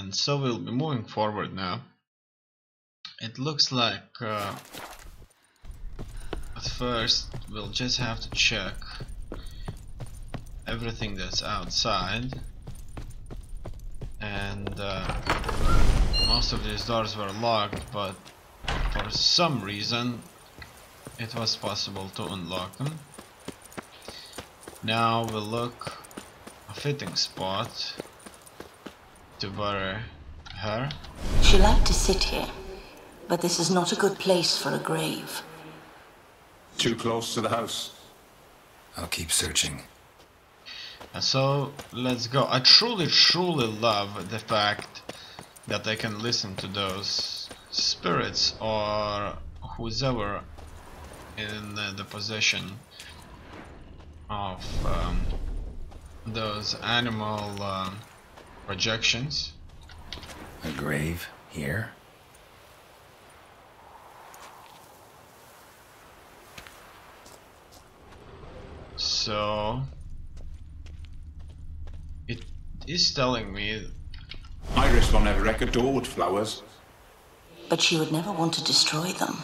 And so we'll be moving forward now. It looks like at first we'll just have to check everything that's outside, and most of these doors were locked, but for some reason it was possible to unlock them. Now we'll look a fitting spot to bury her. She liked to sit here, but this is not a good place for a grave. Too close to the house. I'll keep searching. And so let's go. I truly love the fact that I can listen to those spirits or who's ever in the possession of those animal projections. A grave here? So it is telling me Iris von Everett adored flowers. But she would never want to destroy them.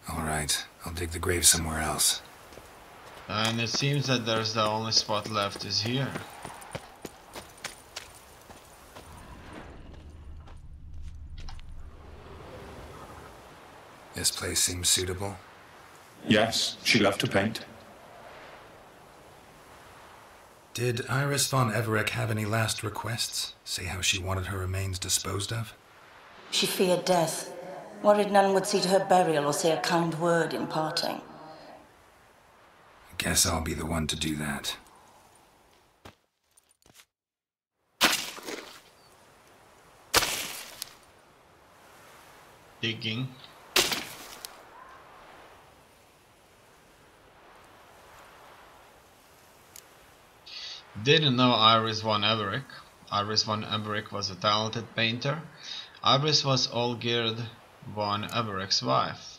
All right, I'll dig the grave somewhere else. and it seems that there's the only spot left is here. This place seems suitable. Yes, she loved to paint. Did Iris von Everett have any last requests? Say how she wanted her remains disposed of? She feared death, worried none would see to her burial or say a kind word in parting. Guess I'll be the one to do that. Digging. Didn't know Iris von Everett. Iris von Everett was a talented painter. Iris was Olgierd von Everett's wife.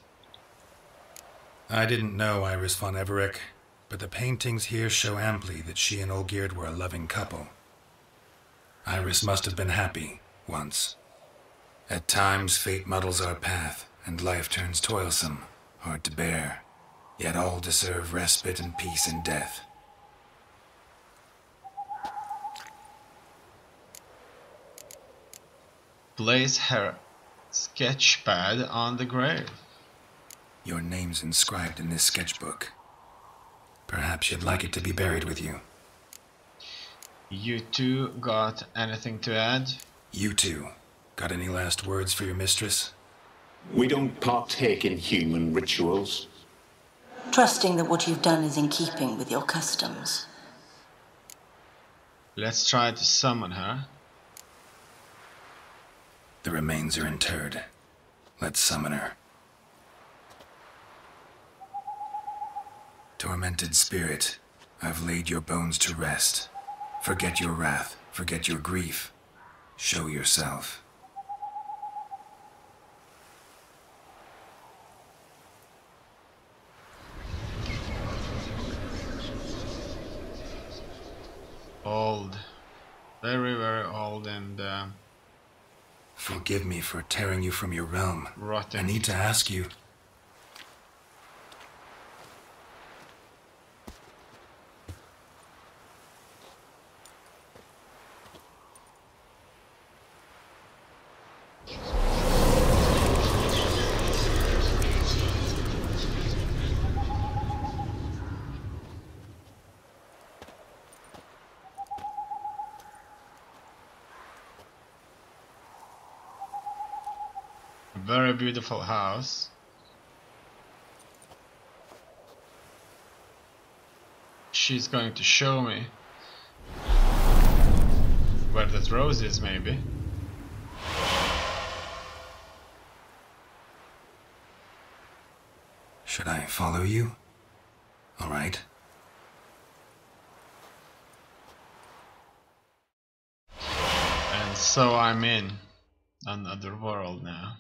I didn't know Iris von Everett, but the paintings here show amply that she and Olgierd were a loving couple. Iris must have been happy, once. At times, fate muddles our path, and life turns toilsome, hard to bear. Yet all deserve respite and peace in death. Place her sketchpad on the grave. Your name's inscribed in this sketchbook. Perhaps you'd like it to be buried with you. You two got anything to add? You two, got any last words for your mistress? We don't partake in human rituals. Trusting that what you've done is in keeping with your customs. Let's try to summon her. The remains are interred. Let's summon her. Tormented spirit, I've laid your bones to rest. Forget your wrath, forget your grief. Show yourself. Old. Very, very old and Forgive me for tearing you from your realm. rotten. I need to ask you. Very beautiful house. She's going to show me where that rose is, maybe. Should I follow you? All right. And so I'm in another world now.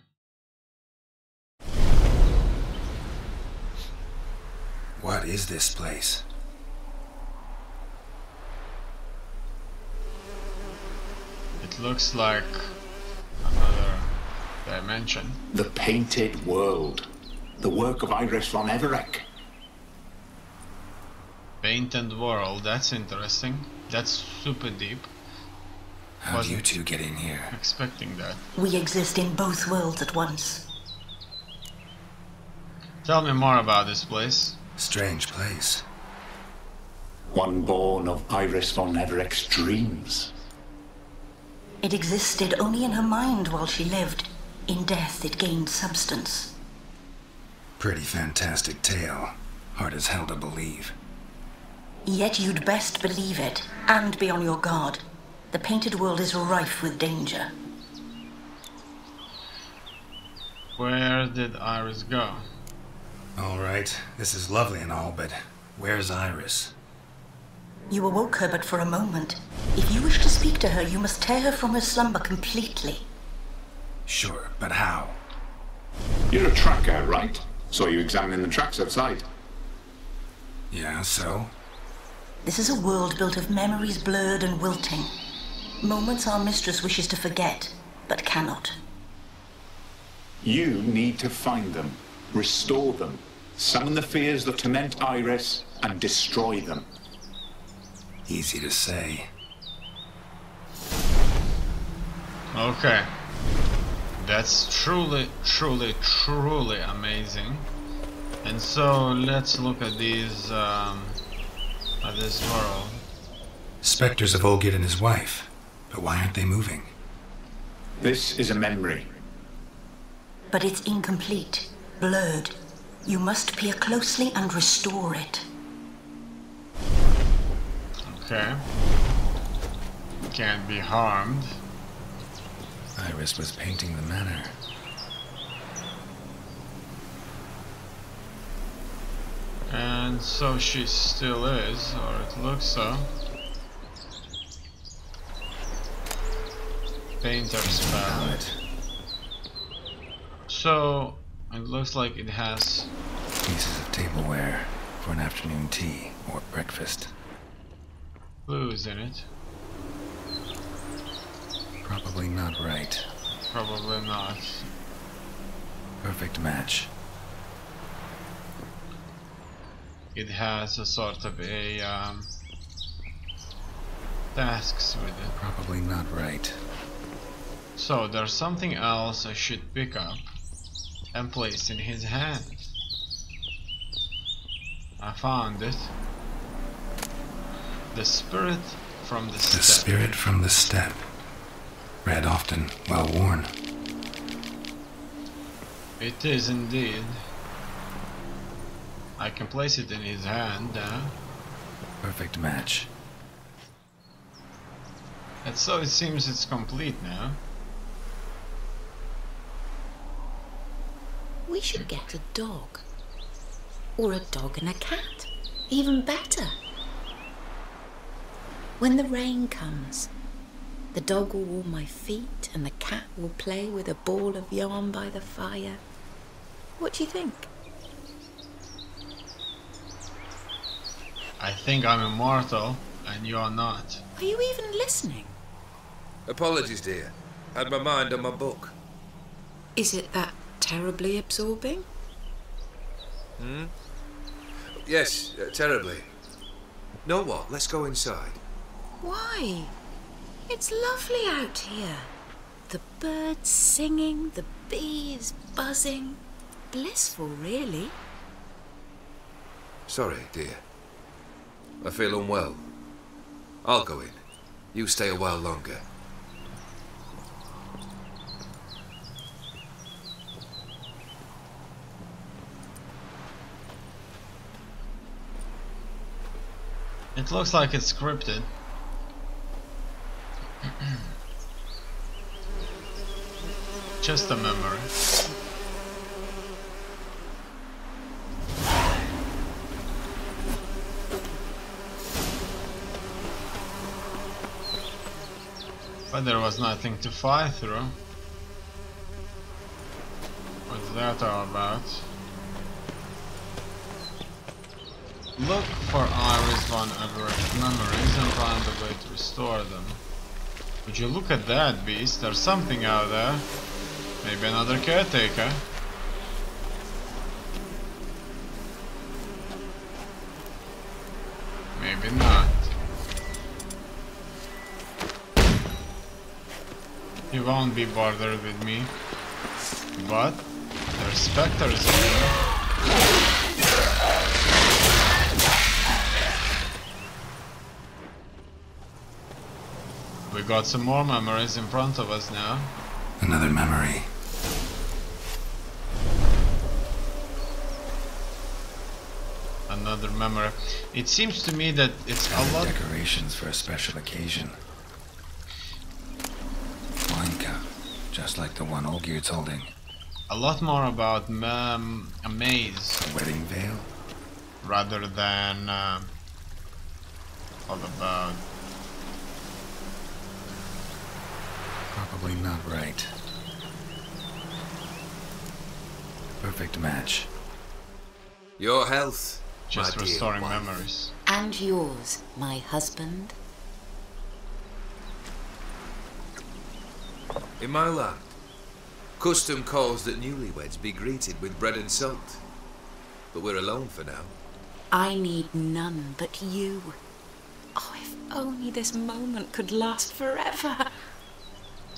What is this place? looks like another dimension. The Painted World. The work of Iris von Everec. Painted world, that's interesting. That's super deep. How do you two get in here? Expecting that. We exist in both worlds at once. Tell me more about this place. Strange place. One born of Iris von Everec's dreams. It existed only in her mind while she lived. In death, it gained substance. Pretty fantastic tale. Hard as hell to believe. Yet you'd best believe it, and be on your guard. The Painted World is rife with danger. Where did Iris go? All right, this is lovely and all, but where's Iris? You awoke her but for a moment. If you wish to speak to her, you must tear her from her slumber completely. Sure, but how? You're a tracker, right? Saw you examining the tracks outside. Yeah, so? This is a world built of memories blurred and wilting. Moments our mistress wishes to forget, but cannot. You need to find them, restore them, summon the fears that torment Iris, and destroy them. Easy to say. Okay. That's truly amazing. And so let's look at these at this world. Spectres of Olgid and his wife. But why aren't they moving? This is a memory. But it's incomplete, blurred. You must peer closely and restore it. Okay. Can't be harmed. Iris was painting the manor. And so she still is, or it looks so. Painter's palette. So it looks like it has Pieces of tableware for an afternoon tea or breakfast. clues in it. Probably not right. Probably not. Perfect match. It has a sort of a tasks with it. Probably not right. So there's something else I should pick up and place in his hand. I found it. The spirit from the steppe. The spirit from the steppe. Read often, well worn. It is indeed. I can place it in his hand. Perfect match. And so it seems it's complete now. We should get a dog. Or a dog and a cat. Even better. When the rain comes, the dog will warm my feet and the cat will play with a ball of yarn by the fire. What do you think? I think I'm immortal and you are not. Are you even listening? Apologies, dear. Had my mind on my book. Is it that terribly absorbing? Yes, terribly. Know what? Let's go inside. Why? It's lovely out here. The birds singing, the bees buzzing. Blissful, really. Sorry, dear. I feel unwell. I'll go in. You stay a while longer. It looks like it's scripted. Just a memory. But there was nothing to fly through. What's that all about? Look for Iris von Everett's memories and find a way to restore them. Would you look at that, beast? There's something out there. Maybe another caretaker. Maybe not. He won't be bothered with me. But there's specters here. We got some more memories in front of us now. Another memory. Another memory. It seems to me that it's a lot. Decorations for a special occasion. Wine cup, just like the one Olgierd's holding. A lot more about a maze. A wedding veil? Rather than all about. Probably not right. Perfect match. Your health, Just my dear restoring wife. memories. And yours, my husband. In my land, custom calls that newlyweds be greeted with bread and salt. But we're alone for now. I need none but you. Oh, if only this moment could last forever.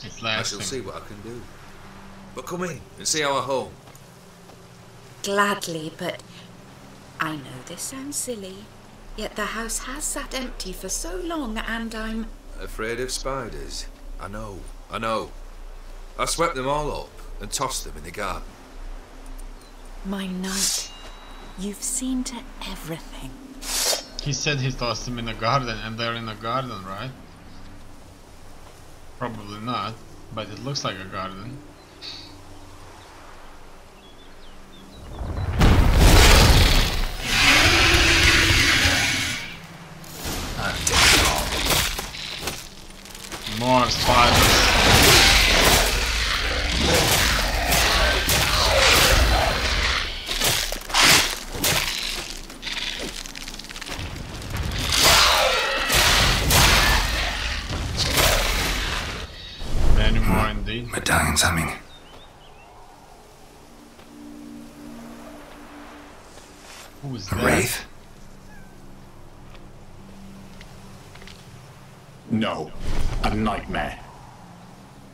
It's I shall lasting. see what I can do. But come in and see our home. Gladly, but I know this sounds silly, yet the house has sat empty for so long and I'm... Afraid of spiders? I know. I swept them all up and tossed them in the garden. My knight, you've seen to everything. He said he tossed them in a garden, and they're in a garden, right? Probably not, but it looks like a garden. More spiders. Many more indeed. Medallion's humming. Who's A that? wraith? No, a nightmare.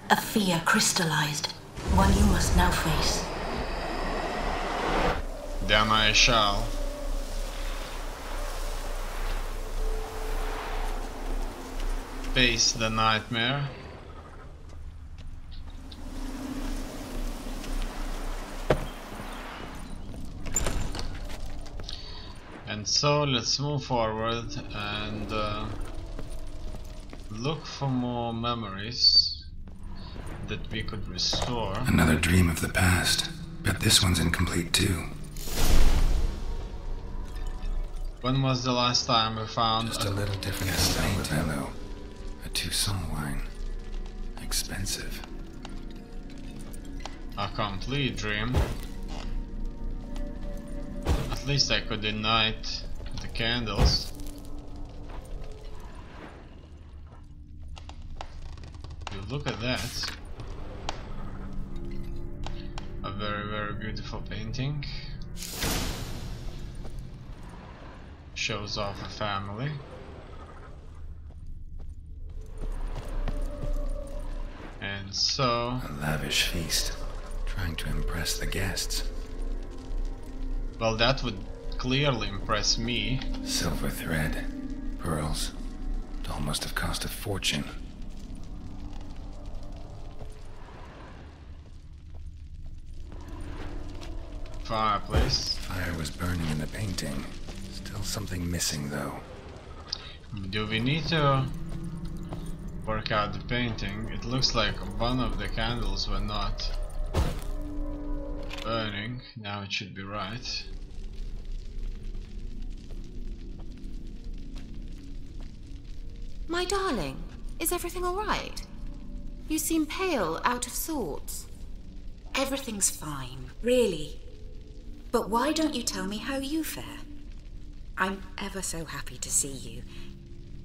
A fear crystallized. One you must now face. Then I shall. Face the nightmare. And so let's move forward and look for more memories that we could restore. Another dream of the past. Bet this one's incomplete too. When was the last time we found Just a little different style of hello. A Toussaint wine. Expensive. a complete dream? At least I could ignite the candles. You look at that. A very, very beautiful painting. Shows off a family. And so... A lavish feast. Trying to impress the guests. well, that would clearly impress me. Silver thread. Pearls. It all must have cost a fortune. Fireplace. Fire was burning in the painting. Still something missing though. Do we need to work out the painting? It looks like one of the candles were not burning. Now it should be right. My darling, is everything all right? You seem pale, out of sorts. Everything's fine, really. But why don't you tell me how you fare? I'm ever so happy to see you.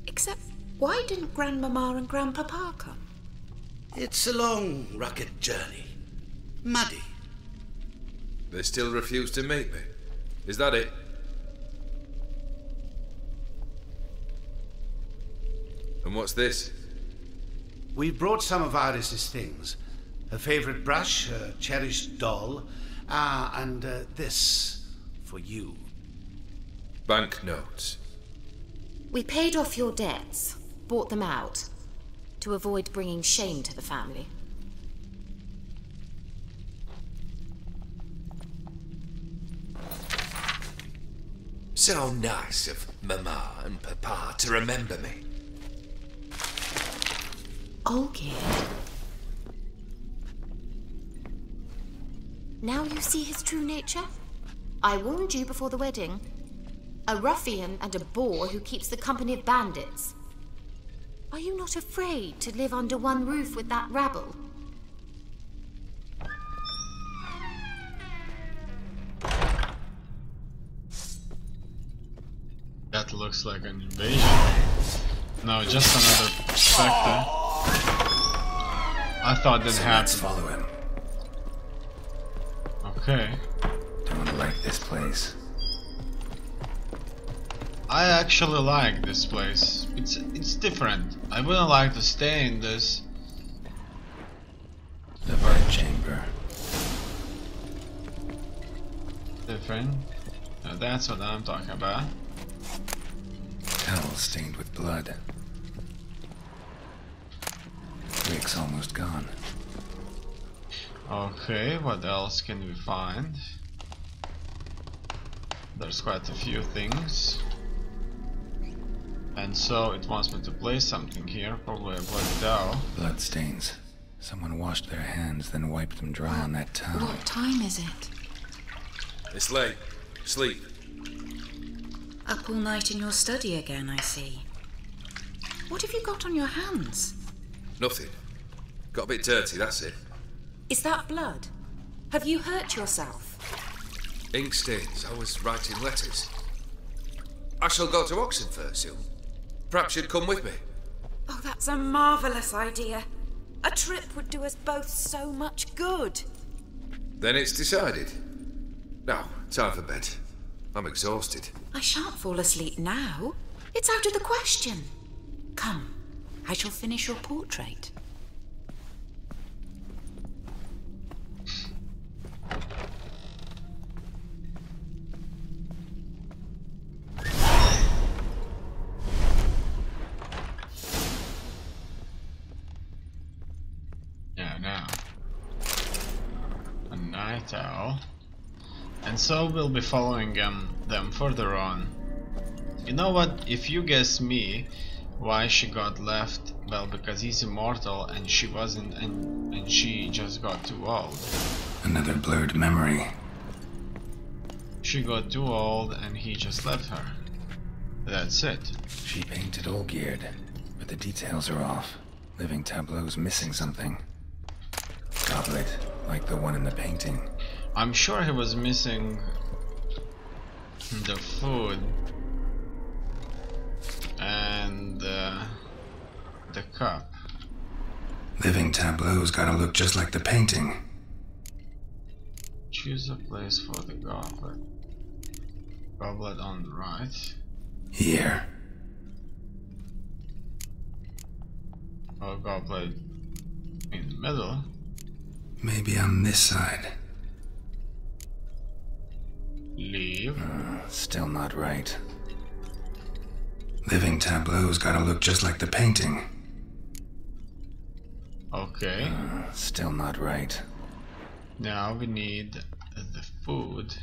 Except Why didn't Grandmama and Grandpapa come? It's a long, rugged journey. Muddy. They still refuse to meet me. Is that it? And what's this? We brought some of Iris's things. Her favorite brush, her cherished doll, and this for you. Banknotes. We paid off your debts, bought them out, to avoid bringing shame to the family. So nice of Mama and Papa to remember me. Olgierd. Now you see his true nature? I warned you before the wedding. A ruffian and a boor who keeps the company of bandits. Are you not afraid to live under one roof with that rabble? That looks like an invasion. No, just another spectre. I thought that So happened. let's follow him. Okay. Don't like this place. I actually like this place. It's different. I wouldn't like to stay in this. The bird chamber. Different. That's what I'm talking about. Towel stained with blood. Rick's almost gone. Okay, what else can we find? There's quite a few things. And so it wants me to place something here, probably a blood dowel. Blood stains. Someone washed their hands, then wiped them dry on that towel. What time is it? It's late. Sleep. Up all night in your study again, I see. What have you got on your hands? Nothing. Got a bit dirty, that's it. Is that blood? Have you hurt yourself? Ink stains. I was writing letters. I shall go to Oxenfurt soon. Perhaps you'd come with me. Oh, that's a marvellous idea. A trip would do us both so much good. Then it's decided. Now, time for bed. I'm exhausted. I shan't fall asleep now. It's out of the question. Come, I shall finish your portrait. Yeah, now. A night owl. And so we'll be following them further on. You know what? If you guess me, why she got left, well, because he's immortal and she wasn't, and she just got too old. Another blurred memory. She got too old and he just left her. That's it. She painted Olgierd, but the details are off. Living tableau's missing something. Goblet, like the one in the painting. I'm sure he was missing the food and the cup. Living tableau's gotta look just like the painting. Choose a place for the goblet. Goblet on the right. Here. Or goblet in the middle. Maybe on this side. Leave. Still not right. Living tableau's gotta look just like the painting. Okay. Still not right. Now we need the food.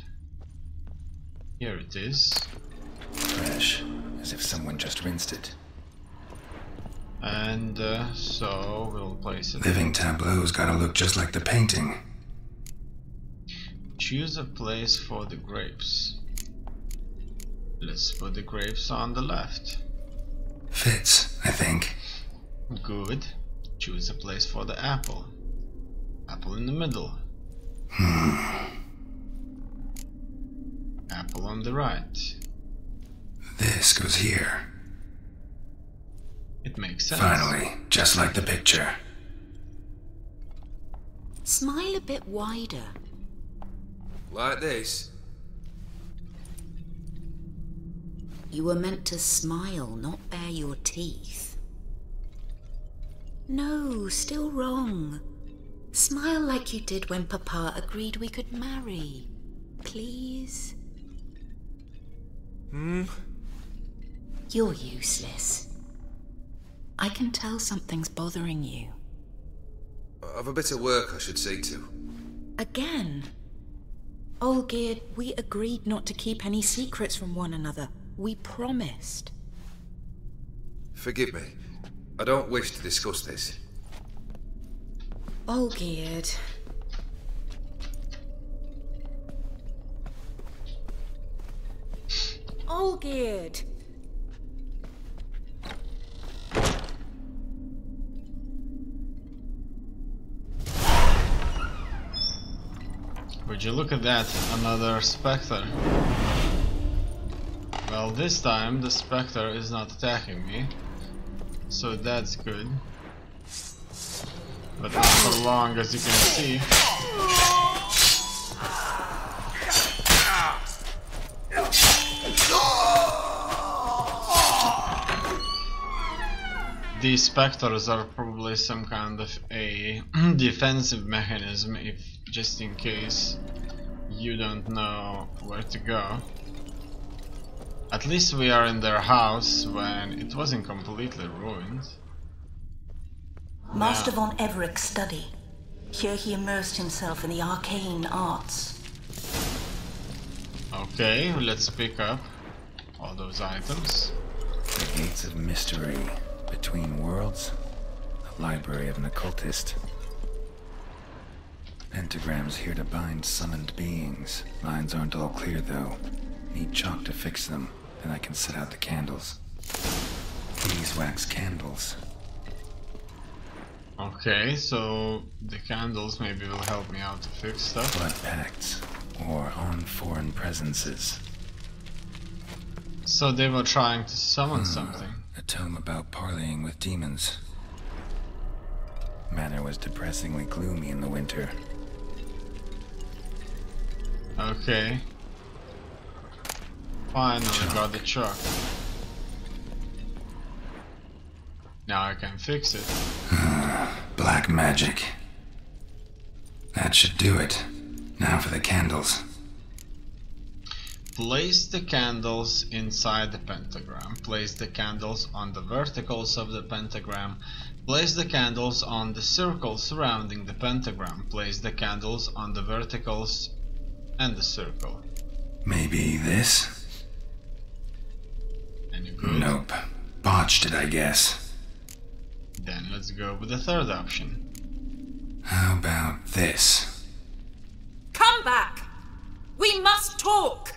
Here it is. Fresh, as if someone just rinsed it. And so we'll place it. Living tableau's gotta look just like the painting. Choose a place for the grapes. Let's put the grapes on the left. Fits, I think. Good. Choose a place for the apple. Apple in the middle. Apple on the right. This goes here. It makes sense. Finally, just like the picture. Smile a bit wider. Like this? You were meant to smile, not bare your teeth. No, still wrong. Smile like you did when Papa agreed we could marry. Please? You're useless. I can tell something's bothering you. I've a bit of work I should see to. Again? Olgierd, we agreed not to keep any secrets from one another. We promised. Forgive me. I don't wish to discuss this. Olgierd. Olgierd. Would you look at that? Another Spectre. Well, this time the Spectre is not attacking me, so that's good. But not for long, as you can see. These Spectres are probably some kind of a defensive mechanism, if just in case you don't know where to go. At least we are in their house when it wasn't completely ruined. Master von Evereck's study. Here he immersed himself in the arcane arts. Okay, let's pick up all those items. The gates of mystery between worlds. The library of an occultist. Pentagrams here to bind summoned beings. Lines aren't all clear though. Need chalk to fix them, then I can set out the candles. Beeswax candles. Okay, so the candles maybe will help me out to fix stuff. Blood pacts, or on foreign presences. So they were trying to summon something. A tome about parleying with demons. Manor was depressingly gloomy in the winter. Okay. Finally got the chalk. Now I can fix it. Black magic. That should do it. Now for the candles. Place the candles inside the pentagram. Place the candles on the verticals of the pentagram. Place the candles on the circles surrounding the pentagram. Place the candles on the verticals and the circle. Maybe this? Any good? Nope. Botched it, I guess. Then let's go with the third option. How about this? Come back! We must talk!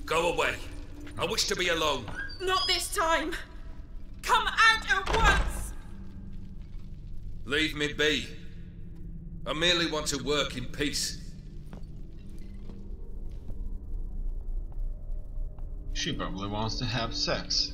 Go away. I wish to be alone. Not this time! Come out at once! Leave me be. I merely want to work in peace. She probably wants to have sex.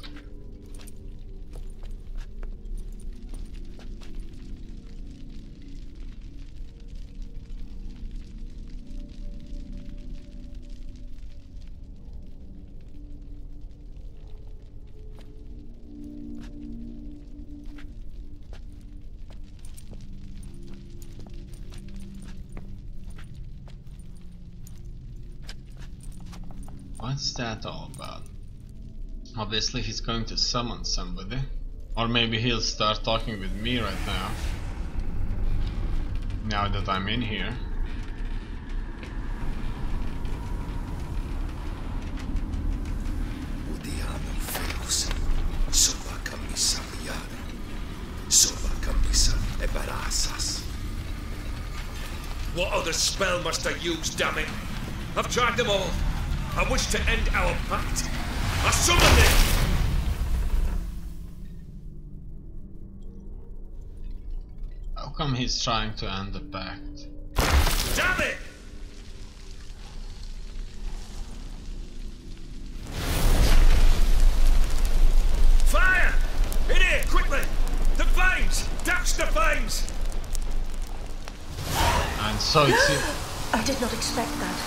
What's that all about? Obviously he's going to summon somebody. Or maybe he'll start talking with me right now. Now that I'm in here. Udiamo feroce, sova camisa liare, sova camisa e barasas. What other spell must I use, damn it? I've tried them all. I wish to end our pact. I summon it! How come he's trying to end the pact? Damn it! Fire! It the flames! And so it seems. I did not expect that.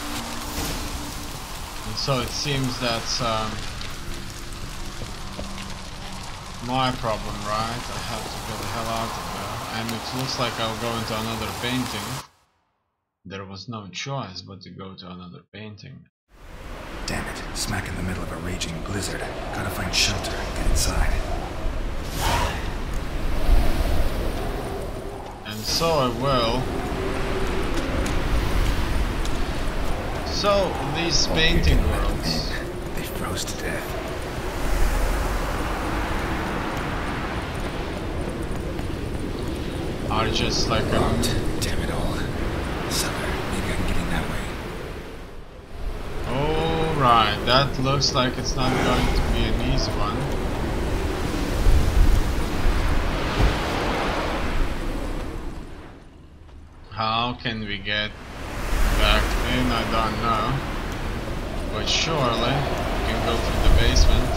And so it seems that's my problem, right? I have to get the hell out of there. And it looks like I'll go into another painting. There was no choice but to go to another painting. Damn it, smack in the middle of a raging blizzard. Gotta find shelter and get inside. And so I will. So, these painting worlds. They froze to death. Are just like Damn it all. Sucker, maybe I can get in that way. Alright, that looks like it's not going to be an easy one. How can we get back in? I don't know. But surely we can go through the basement.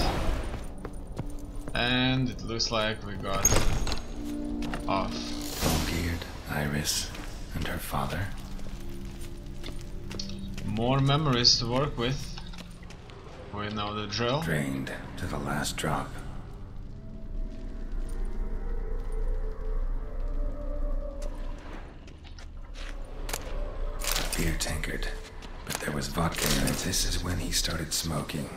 And it looks like we got off. Olgierd, Iris, and her father. More memories to work with. We know the drill. Drained to the last drop. A beer tankard, but there was vodka in it. This is when he started smoking.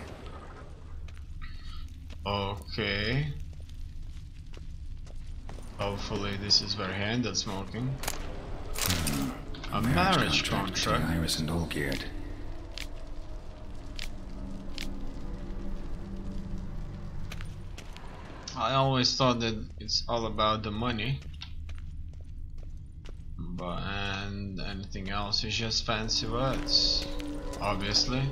Okay. Hopefully this is where he ended smoking. A marriage contract. Between Iris and Olgierd. I always thought that it's all about the money, and anything else is just fancy words, obviously.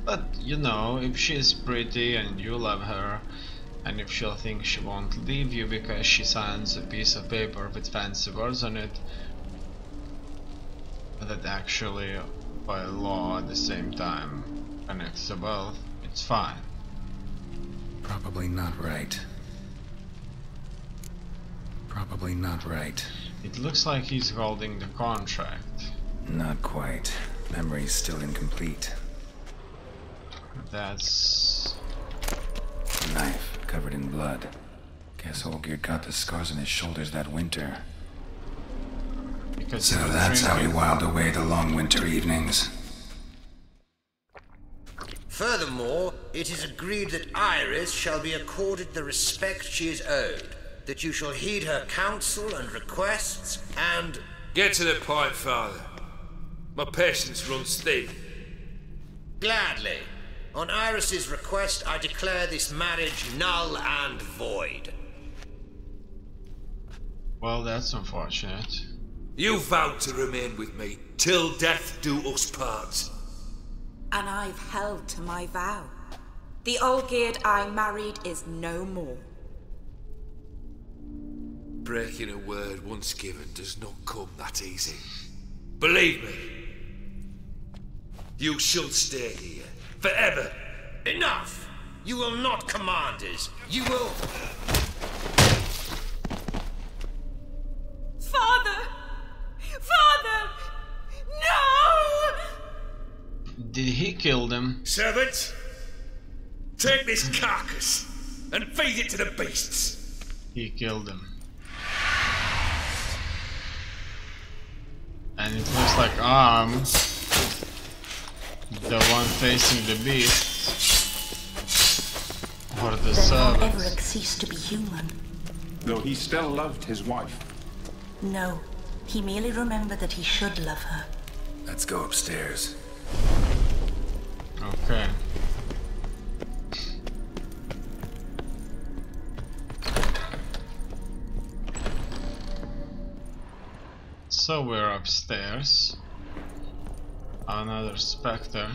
But you know, if she's pretty and you love her, and if she'll think she won't leave you because she signs a piece of paper with fancy words on it, that actually by law at the same time connects to both, it's fine. Probably not right. Probably not right. It looks like he's holding the contract. Not quite. Memory's still incomplete. That's... A knife covered in blood. Guess Olgierd got the scars on his shoulders that winter. Because so that's how he whiled away the long winter evenings. Furthermore, it is agreed that Iris shall be accorded the respect she is owed, that you shall heed her counsel and requests, and... Get to the point, Father. My patience runs thin. Gladly. On Iris's request, I declare this marriage null and void. Well, that's unfortunate. You vowed to remain with me, till death do us part. And I've held to my vow. The Olgierd I married is no more. Breaking a word once given does not come that easy. Believe me. You shall stay here, forever. Enough! You will not command us. You will... Father! Father! No! Did he kill them? Servants, take this carcass and feed it to the beasts. He killed them. And it looks like the one facing the beasts, or the Then won't servants. ever cease to be human. Though he still loved his wife. No, he merely remembered that he should love her. Let's go upstairs. Okay. So we're upstairs. Another specter.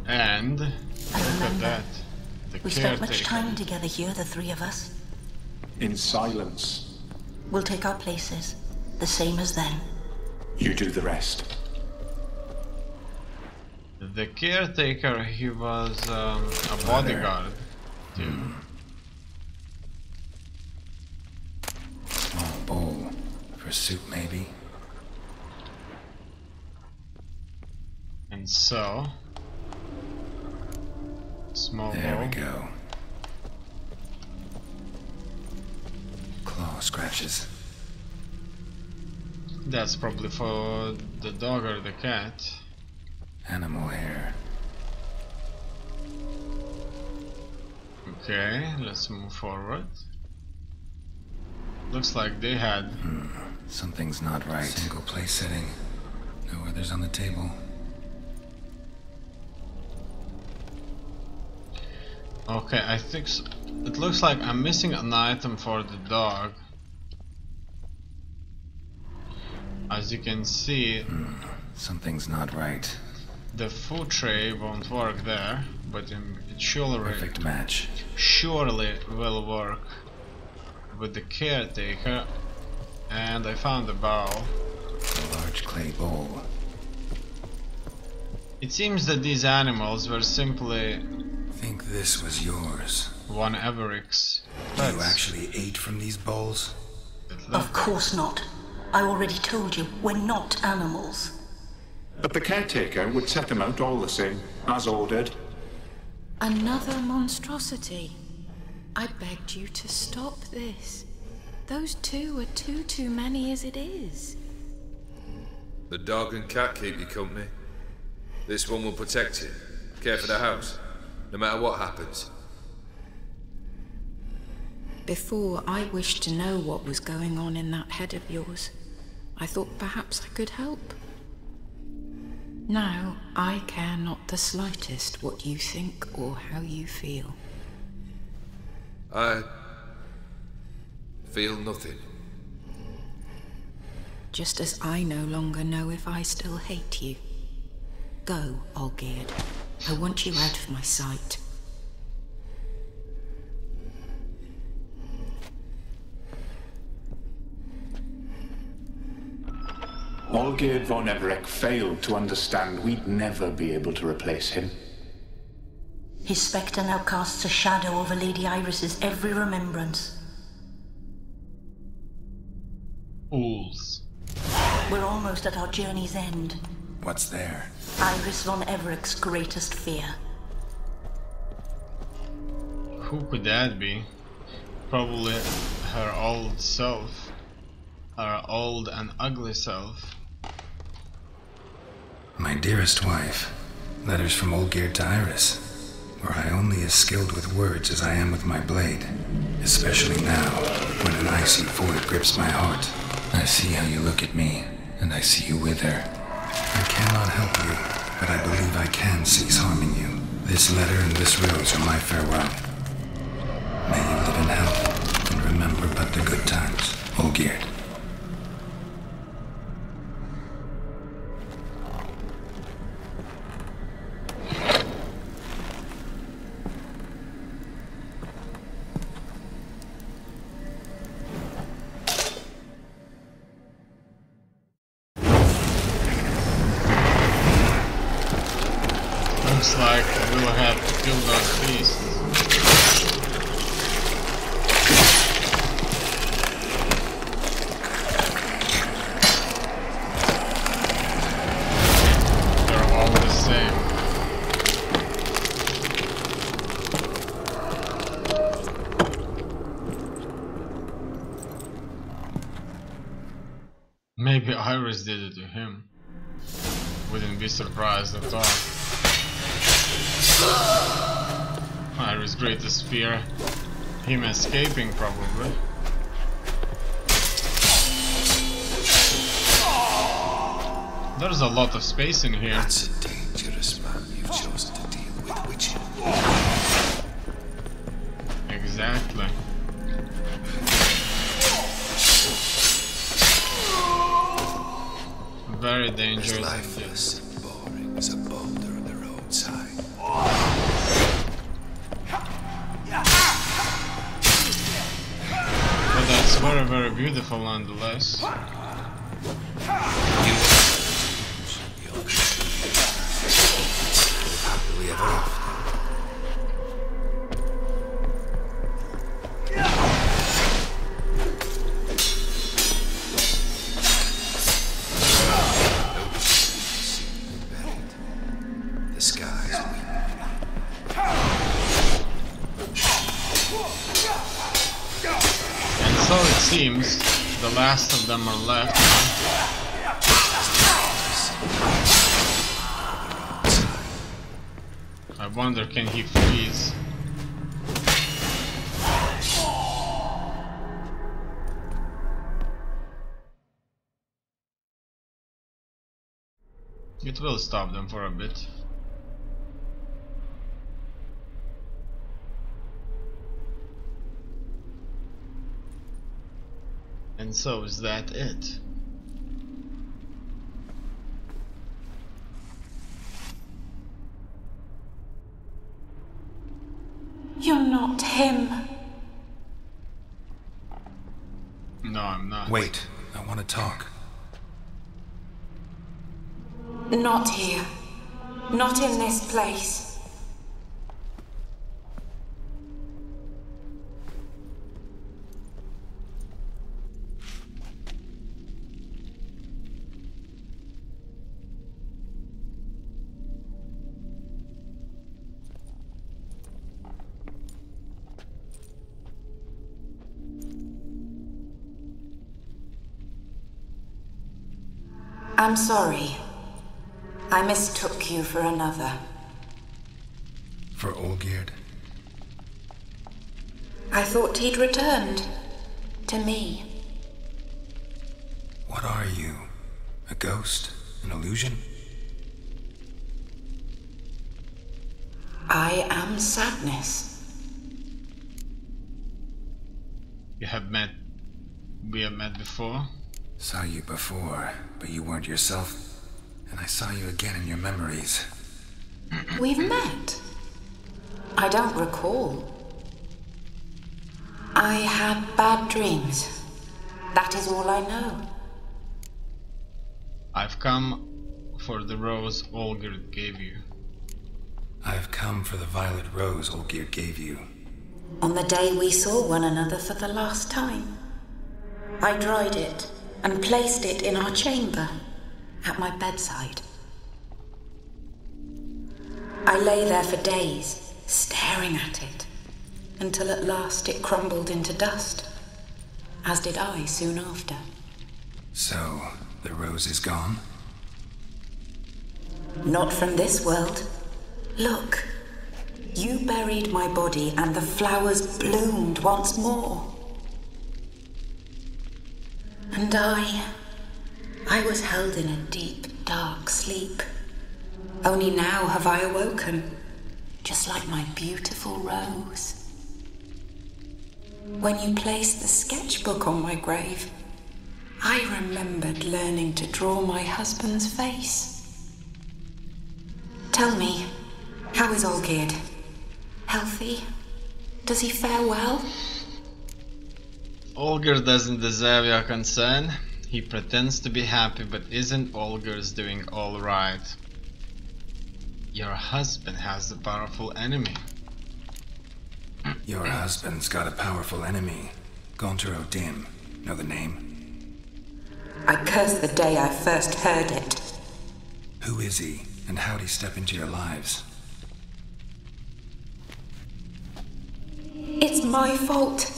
And look at that. The We spent much caretaker. time together here, the three of us. In silence. We'll take our places, the same as then. You do the rest. The caretaker, he was a bodyguard. Small bowl for soup, maybe. And so, small There bowl. we go. Claw scratches. That's probably for the dog or the cat. Animal hair. Okay, let's move forward. Looks like they had... Something's not right. Single place setting. No others on the table. Okay, I think so. It looks like I'm missing an item for the dog. As you can see, Something's not right. the food tray won't work there, but it Perfect match. surely will work with the caretaker. And I found a bowl. A large clay bowl. It seems that these animals were simply Think this was yours. one Everett's You pets. actually ate from these bowls? Of course not. I already told you, we're not animals. But the caretaker would set them out all the same, as ordered. Another monstrosity. I begged you to stop this. Those two are too many as it is. The dog and cat keep you company. This one will protect you. Care for the house, no matter what happens. Before, I wished to know what was going on in that head of yours. I thought perhaps I could help. Now, I care not the slightest what you think or how you feel. I feel nothing. Just as I no longer know if I still hate you. Go, Olgierd. I want you out of my sight. Olgierd von Everett failed to understand we'd never be able to replace him. His spectre now casts a shadow over Lady Iris's every remembrance. Ools. We're almost at our journey's end. What's there? Iris von Everett's greatest fear. Who could that be? Probably her old self. Her old and ugly self. My dearest wife. Letters from Olgierd to Iris. Were I only as skilled with words as I am with my blade. Especially now, when an icy void grips my heart. I see how you look at me, and I see you wither. I cannot help you, but I believe I can cease harming you. This letter and this rose are my farewell. May you live in health, and remember but the good times, Olgierd. Looks like we'll have to kill those beasts. They're all the same. Maybe Iris did it to him. Wouldn't be surprised at all. Iris' greatest fear, him escaping probably. There's a lot of space in here. That's a dangerous man you've chosen to deal with, Witcher. Exactly. Very dangerous. As lifeless and boring as a boulder on the roadside. But that's very, very beautiful nonetheless. seems the last of them are left. I wonder, can he freeze? It will stop them for a bit. And so is that it. You're not him. No, I'm not. Wait, I want to talk. Not here. Not in this place. I'm sorry. I mistook you for another. For Olgierd? I thought he'd returned. To me. What are you? A ghost? An illusion? I am sadness. We have met before? Saw you before, but you weren't yourself. And I saw you again in your memories. We've met. I don't recall. I had bad dreams. That is all I know. I've come for the rose Olgierd gave you. I've come for the violet rose Olgierd gave you. On the day we saw one another for the last time, I dried it and placed it in our chamber, at my bedside. I lay there for days, staring at it, until at last it crumbled into dust, as did I soon after. So, the rose is gone? Not from this world. Look, you buried my body and the flowers bloomed once more. And I was held in a deep, dark sleep. Only now have I awoken, just like my beautiful rose. When you placed the sketchbook on my grave, I remembered learning to draw my husband's face. Tell me, how is Olgierd? Healthy? Does he fare well? Olgierd doesn't deserve your concern. He pretends to be happy, but isn't Olgierd's doing alright? Your husband has a powerful enemy. Your husband's got a powerful enemy. Gaunter O'Dim. Know the name? I curse the day I first heard it. Who is he, and how'd he step into your lives? It's my fault.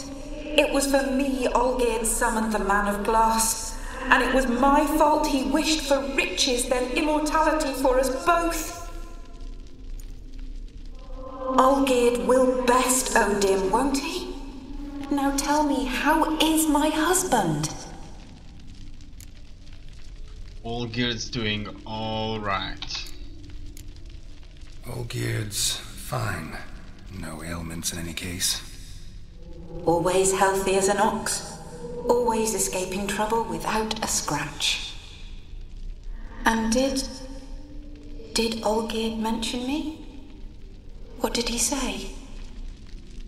It was for me Olgierd summoned the Man of Glass. And it was my fault he wished for riches, then immortality for us both. Olgierd will best O'Dim, won't he? Now tell me, how is my husband? Olgierd's doing alright. Olgierd's fine. No ailments in any case. Always healthy as an ox. Always escaping trouble without a scratch. And did Olgierd mention me? What did he say?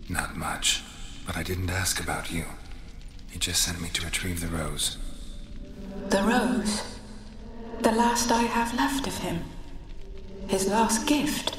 Not much, but I didn't ask about you. He just sent me to retrieve the rose. The rose? The last I have left of him? His last gift?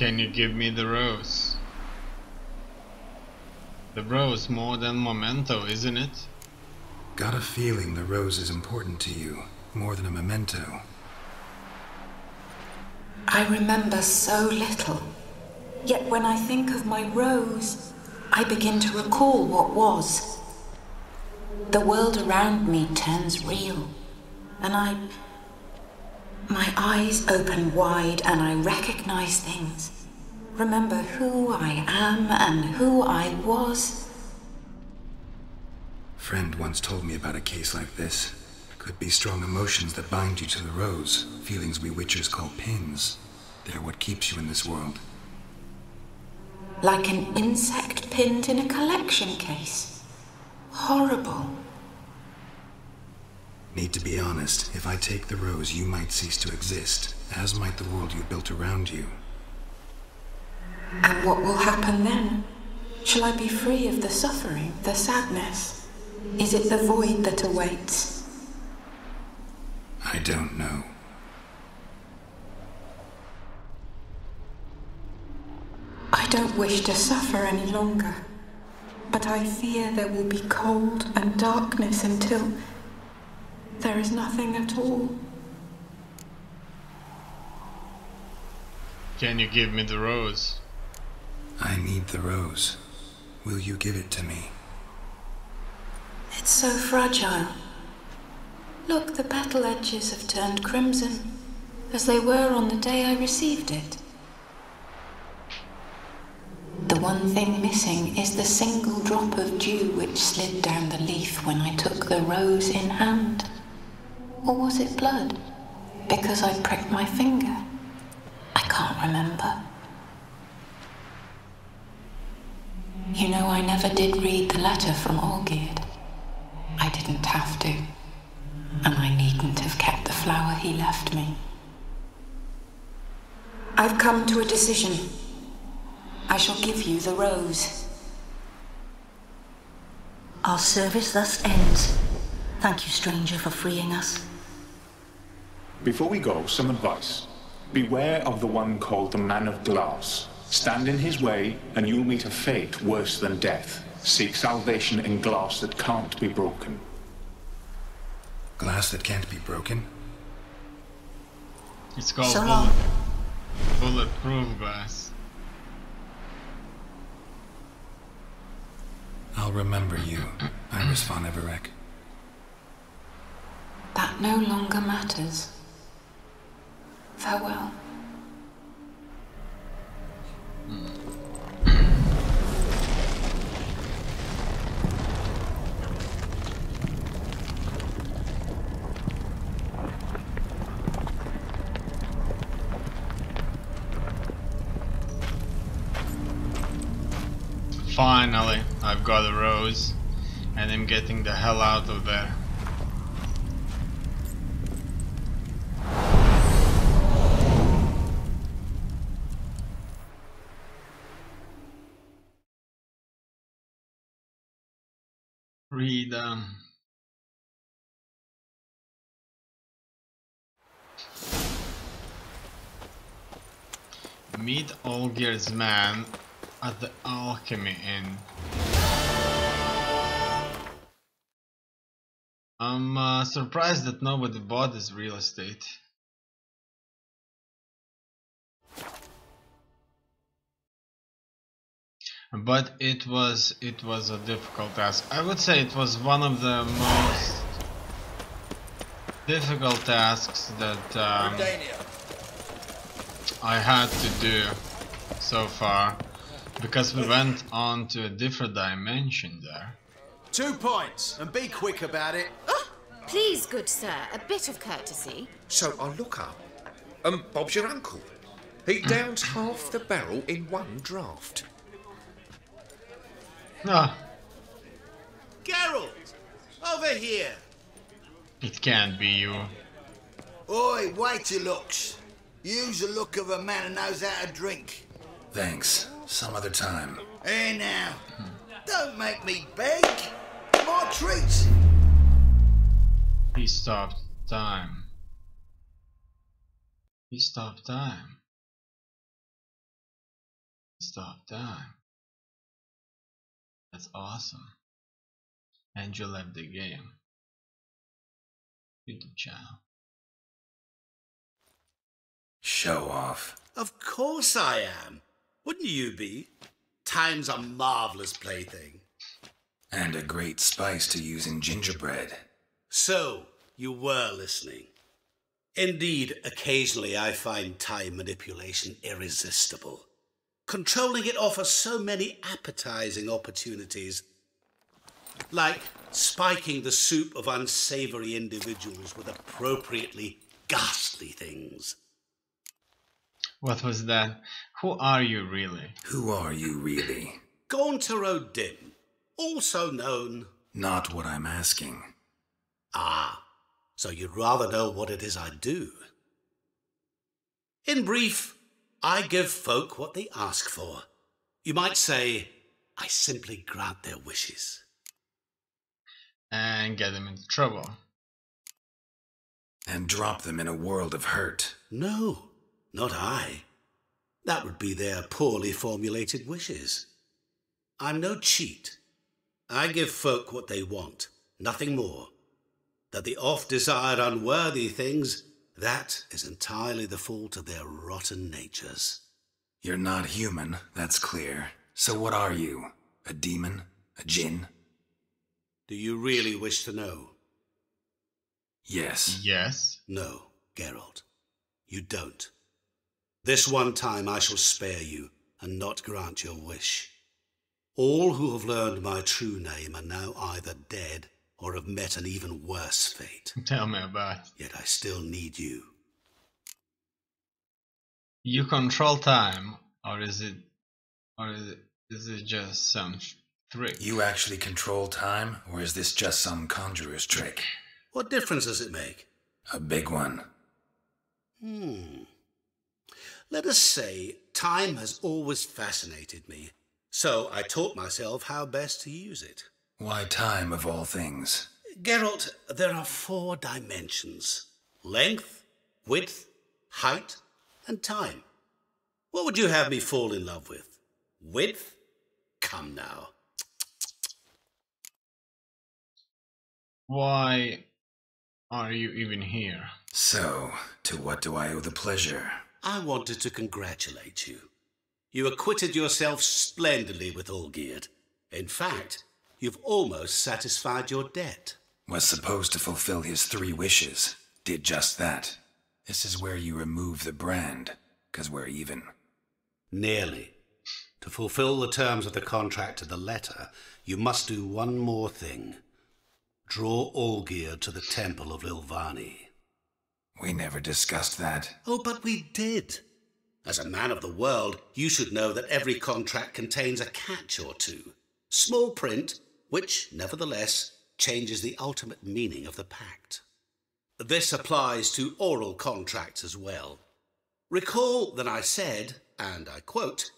Can you give me the rose? The rose more than memento, isn't it? Got a feeling the rose is important to you, more than a memento. I remember so little. Yet when I think of my rose, I begin to recall what was. The world around me turns real, and my eyes open wide and I recognize things. Remember who I am and who I was. Friend once told me about a case like this. Could be strong emotions that bind you to the rose, feelings we witchers call pins. They're what keeps you in this world. Like an insect pinned in a collection case. Horrible. Need to be honest, if I take the rose, you might cease to exist, as might the world you built around you. And what will happen then? Shall I be free of the suffering, the sadness? Is it the void that awaits? I don't know. I don't wish to suffer any longer, but I fear there will be cold and darkness until there is nothing at all. Can you give me the rose? I need the rose. Will you give it to me? It's so fragile. Look, the petal edges have turned crimson, as they were on the day I received it. The one thing missing is the single drop of dew which slid down the leaf when I took the rose in hand. Or was it blood? Because I pricked my finger? I can't remember. You know, I never did read the letter from Olgierd. I didn't have to. And I needn't have kept the flower he left me. I've come to a decision. I shall give you the rose. Our service thus ends. Thank you, stranger, for freeing us. Before we go, some advice. Beware of the one called the Man of Glass. Stand in his way, and you'll meet a fate worse than death. Seek salvation in glass that can't be broken. Glass that can't be broken? It's called So long. bulletproof glass. I'll remember you, Iris von Everec. That no longer matters. Farewell. Finally, I've got a rose, and I'm getting the hell out of there. Freedom. Meet Olgierd's man at the Alchemy Inn. I'm surprised that nobody bought this real estate. But it was a difficult task. I would say it was one of the most difficult tasks that I had to do so far, because we went on to a different dimension there. 2 points, and be quick about it. Oh, please, good sir, a bit of courtesy. So I look up. Bob's your uncle. He downs half the barrel in one draught. Ah, Geralt, over here. it can't be you. Oi, waiter looks. Use the look of a man who knows how to drink. Thanks. Some other time. Here now. Don't make me beg. More treats. He stopped time. He stopped time. stop time. That's awesome. And you left the game. YouTube channel. Show off. Of course I am. Wouldn't you be? Time's a marvelous plaything. And a great spice to use in gingerbread. So, you were listening. Indeed, occasionally I find time manipulation irresistible. Controlling it offers so many appetizing opportunities. Like spiking the soup of unsavory individuals with appropriately ghastly things. What was that? Who are you really? Who are you really? Gauntero Dim, also known... Not what I'm asking. Ah, so you'd rather know what it is I do. In brief, I give folk what they ask for. You might say, I simply grant their wishes. And get them into trouble. And drop them in a world of hurt. No, not I. That would be their poorly formulated wishes. I'm no cheat. I give folk what they want, nothing more. That the oft-desired unworthy things, that is entirely the fault of their rotten natures. You're not human, that's clear. So what are you? A demon? A djinn? Do you really wish to know? Yes. Yes. No, Geralt. You don't. This one time I shall spare you and not grant your wish. All who have learned my true name are now either dead or have met an even worse fate. Tell me about it. Yet I still need you. You control time, or is it just some trick? You actually control time, or is this just some conjurer's trick? What difference does it make? A big one. Let us say time has always fascinated me, so I taught myself how best to use it. Why time of all things? Geralt, there are 4 dimensions. Length, width, height, and time. What would you have me fall in love with? Width? Come now. Why are you even here? So, to what do I owe the pleasure? I wanted to congratulate you. You acquitted yourself splendidly with Olgierd. In fact, you've almost satisfied your debt. Was supposed to fulfill his 3 wishes. Did just that. This is where you remove the brand, 'cause we're even. Nearly. To fulfill the terms of the contract to the letter, you must do one more thing. Draw Olgierd to the Temple of Lilvani. We never discussed that. Oh, but we did. As a man of the world, you should know that every contract contains a catch or two. Small print, which, nevertheless, changes the ultimate meaning of the pact. This applies to oral contracts as well. Recall that I said, and I quote,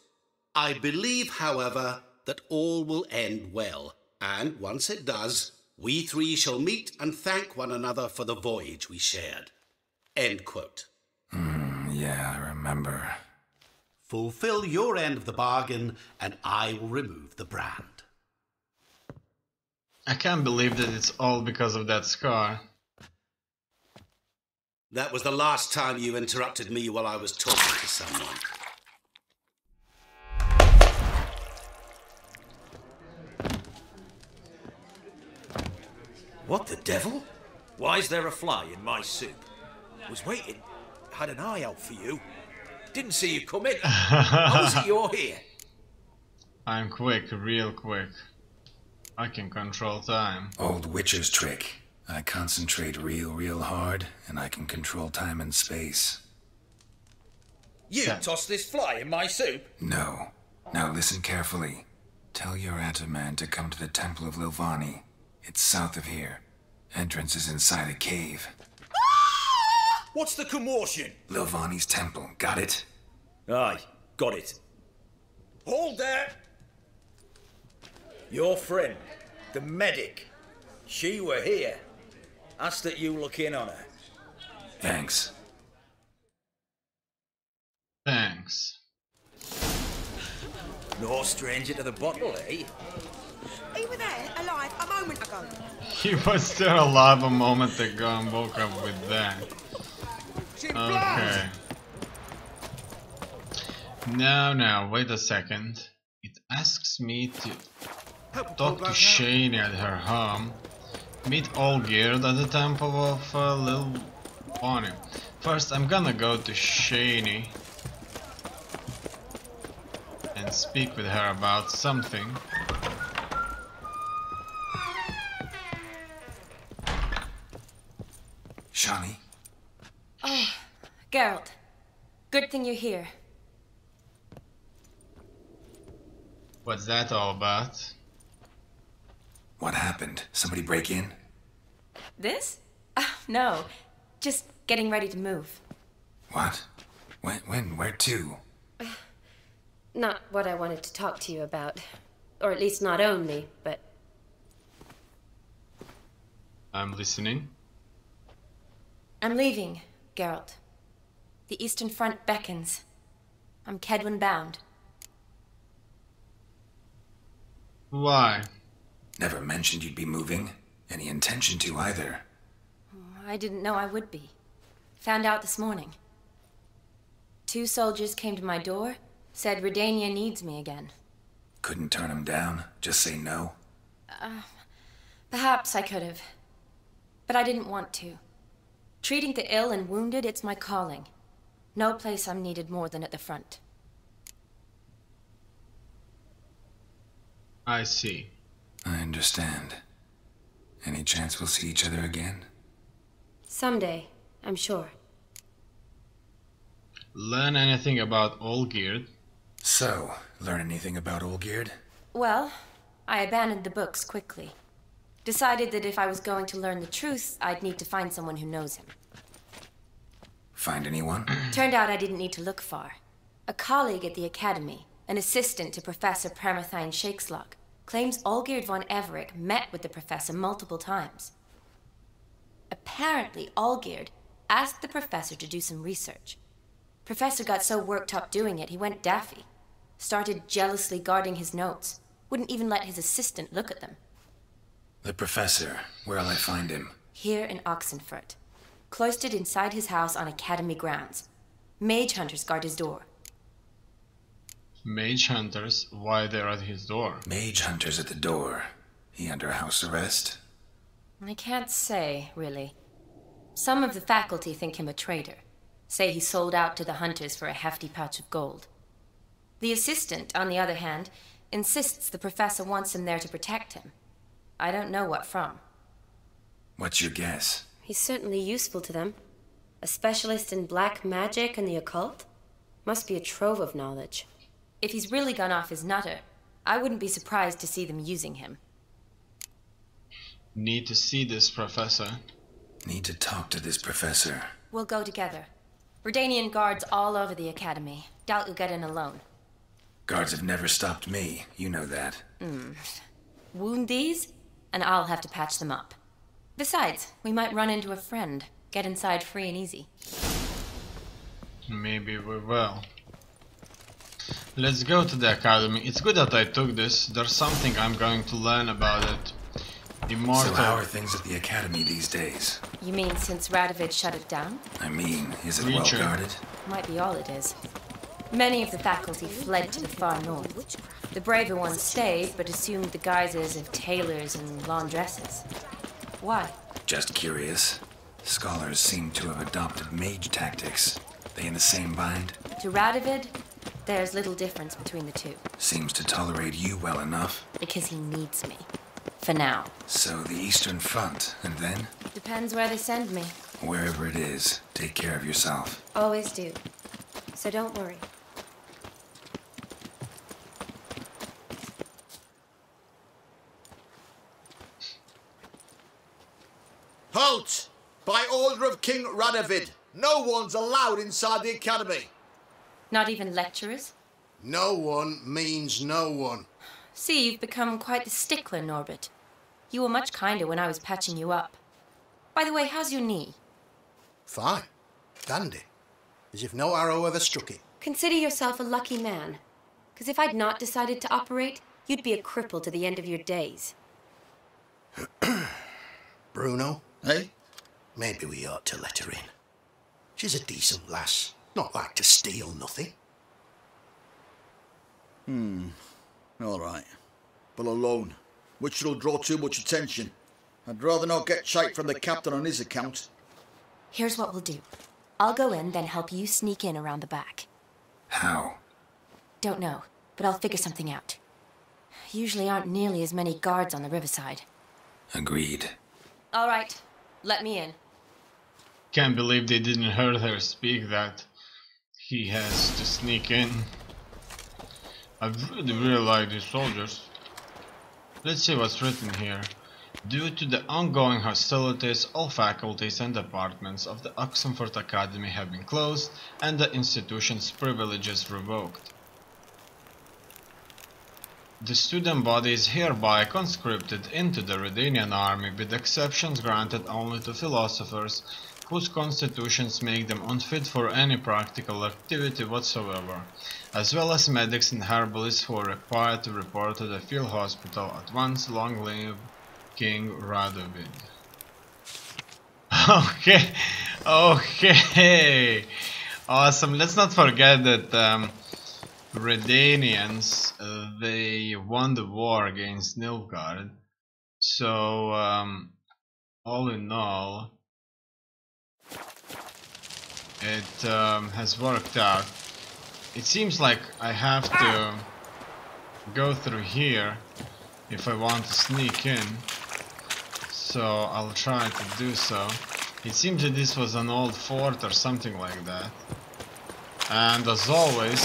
I believe, however, that all will end well, and once it does, we 3 shall meet and thank one another for the voyage we shared. End quote. Yeah, I remember. Fulfill your end of the bargain, and I will remove the brand. I can't believe that it's all because of that scar. That was the last time you interrupted me while I was talking to someone. What the devil? Why is there a fly in my soup? Was waiting. Had an eye out for you. Didn't see you come in. How is it you're here? I'm quick, real quick. I can control time. Old Witcher's trick. I concentrate real hard, and I can control time and space. You tossed this fly in my soup? No. Now listen carefully. Tell your Ataman to come to the Temple of Lilvani. It's south of here. Entrance is inside a cave. What's the commotion? Lilvani's temple, got it? Aye, got it. Hold there! Your friend, the medic, she were here. Asked that you look in on her. Thanks. No stranger to the bottle, eh? You were there, alive, a moment ago. He was still alive a moment ago and woke up with that. Okay. Now, wait a second. It asks me to talk to Shani at her home. Meet Olgierd at the temple of Lil Bonnie. First, I'm gonna go to Shani and speak with her about something. Shani? Oh, Geralt. Good thing you're here. What's that all about? What happened? Somebody break in? This? No. Just getting ready to move. What? When? Where to? Not what I wanted to talk to you about. Or at least not only, but... I'm listening. I'm leaving, Geralt. The Eastern Front beckons. I'm Kedwin bound. Why? Never mentioned you'd be moving. Any intention to either. I didn't know I would be. Found out this morning. 2 soldiers came to my door, said Redania needs me again. Couldn't turn him down? Just say no? Perhaps I could have. But I didn't want to. Treating the ill and wounded, it's my calling. No place I'm needed more than at the front. I see. I understand. Any chance we'll see each other again? Someday, I'm sure. Learn anything about Olgierd? So, learn anything about Olgierd? Well, I abandoned the books quickly. Decided that if I was going to learn the truth, I'd need to find someone who knows him. Find anyone? Turned out I didn't need to look far. A colleague at the Academy, an assistant to Professor Permathine Shakeslog, claims Olgierd von Everec met with the professor multiple times. Apparently, Olgierd asked the professor to do some research. Professor got so worked up doing it, he went daffy. Started jealously guarding his notes. Wouldn't even let his assistant look at them. The professor. Where'll I find him? Here in Oxenfurt. Cloistered inside his house on Academy grounds. Mage hunters guard his door. Mage hunters? Why they're at his door? Mage hunters at the door. He under house arrest? I can't say, really. Some of the faculty think him a traitor. Say he sold out to the hunters for a hefty pouch of gold. The assistant, on the other hand, insists the professor wants him there to protect him. I don't know what from. What's your guess? He's certainly useful to them. A specialist in black magic and the occult? Must be a trove of knowledge. If he's really gone off his nutter, I wouldn't be surprised to see them using him. Need to see this professor. Need to talk to this professor. We'll go together. Redanian guards all over the Academy. Doubt you'll get in alone. Guards have never stopped me. You know that. Wound these, and I'll have to patch them up. Besides, we might run into a friend. Get inside free and easy. Maybe we will. Let's go to the Academy. It's good that I took this. There's something I'm going to learn about it. Immortal. So how are things at the Academy these days? You mean since Radovid shut it down? I mean, is it well Reacher. guarded? Might be all it is. Many of the faculty fled to the far north. The braver ones stayed, but assumed the guises of tailors and laundresses. Why? Just curious. Scholars seem to have adopted mage tactics. They in the same bind? To Radovid, there's little difference between the two. Seems to tolerate you well enough. Because he needs me. For now. So the Eastern Front, and then? Depends where they send me. Wherever it is, take care of yourself. Always do. So don't worry. Halt! By order of King Radovid, no one's allowed inside the Academy. Not even lecturers? No one means no one. See, you've become quite the stickler, Norbert. You were much kinder when I was patching you up. By the way, how's your knee? Fine. Dandy. As if no arrow ever struck it. Consider yourself a lucky man. Because if I'd not decided to operate, you'd be a cripple to the end of your days. Bruno, eh? Maybe we ought to let her in. She's a decent lass, not like to steal nothing. All right. But alone, which will draw too much attention. I'd rather not get shite from the captain on his account. Here's what we'll do. I'll go in, then help you sneak in around the back. How? Don't know, but I'll figure something out. Usually aren't nearly as many guards on the riverside. Agreed. All right, let me in. Can't believe they didn't hear her speak that he has to sneak in. I really like these soldiers. Let's see what's written here. Due to the ongoing hostilities, all faculties and departments of the Oxenford Academy have been closed and the institution's privileges revoked. The student body is hereby conscripted into the Redanian army, with exceptions granted only to philosophers whose constitutions make them unfit for any practical activity whatsoever, as well as medics and herbalists who are required to report to the field hospital at once. Long live King Radovid. Okay, awesome. Let's not forget that Redanians, they won the war against Nilfgaard, so all in all it has worked out. It seems like I have to go through here if I want to sneak in, so I'll try to do so. It seems that this was an old fort or something like that. And as always,